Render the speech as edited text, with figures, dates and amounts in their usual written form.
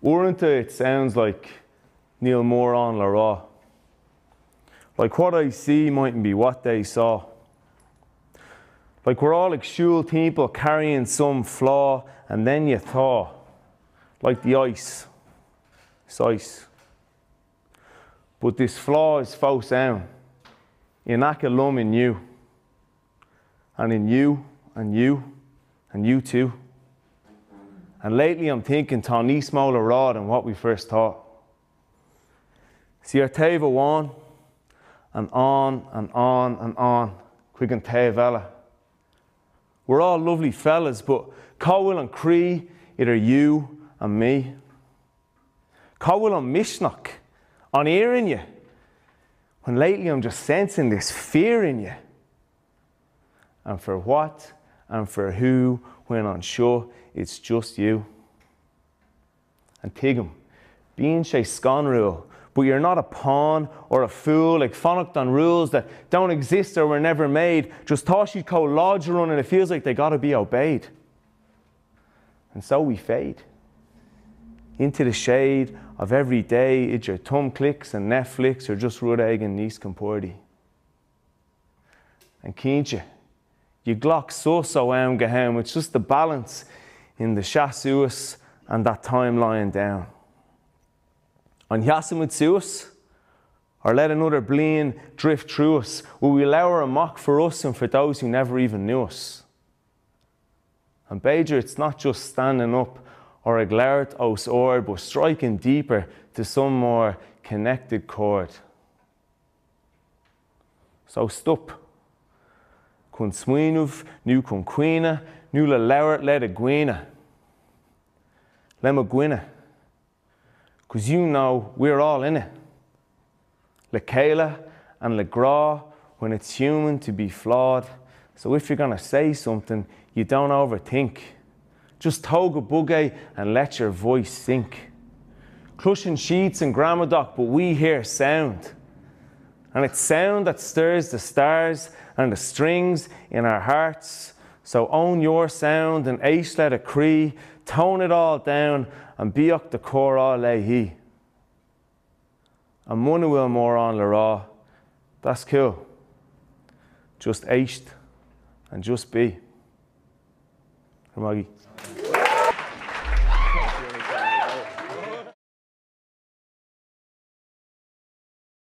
Warranty, it sounds like Neil Moran Lara. Like what I see mightn't be what they saw. Like we're all like shul people carrying some flaw, and then you thaw. Like the ice. It's ice. But this flaw is faux sound. In Akalum in you. And in you, and you, and you too. And lately I'm thinking Tony Smola Rod and what we first thought. See our Teva one, and on, and on, and on. Quick and Tevella. We're all lovely fellas, but Cowell and Cree, either you and me. Cowell and Mishnok, on hearing you. When lately I'm just sensing this fear in you. And for what and for who, when unsure, it's just you. And Tigam, being Shay Sconrule, but you're not a pawn or a fool like Fonnocked on rules that don't exist or were never made. Just thought you'd call lodge run and it feels like they gotta be obeyed. And so we fade into the shade of every day. It's your thumb clicks and Netflix or just Rud Egg and Nice Comporty. And can't you glock so am gahem. It's just the balance in the shasuas and that time lying down. On Yasimut Suas, or let another bleen drift through us, will we allow a mock for us and for those who never even knew us? And Bajor, it's not just standing up or a glart os or, but striking deeper to some more connected chord. So stop. Kun smuinuv, nu kun quina, nu la lauert let a guina. Lema guina. Because you know we're all in it. Le Kayla and Le Gra, when it's human to be flawed. So if you're going to say something, you don't overthink. Just toga bugay and let your voice sink. Clushing sheets and grammadoc, but we hear sound. And it's sound that stirs the stars and the strings in our hearts. So own your sound and aish let a cree, tone it all down and biok the core all lehi. And Munuil Moran Lara, that's cool. Just aished and just be. Ramagi.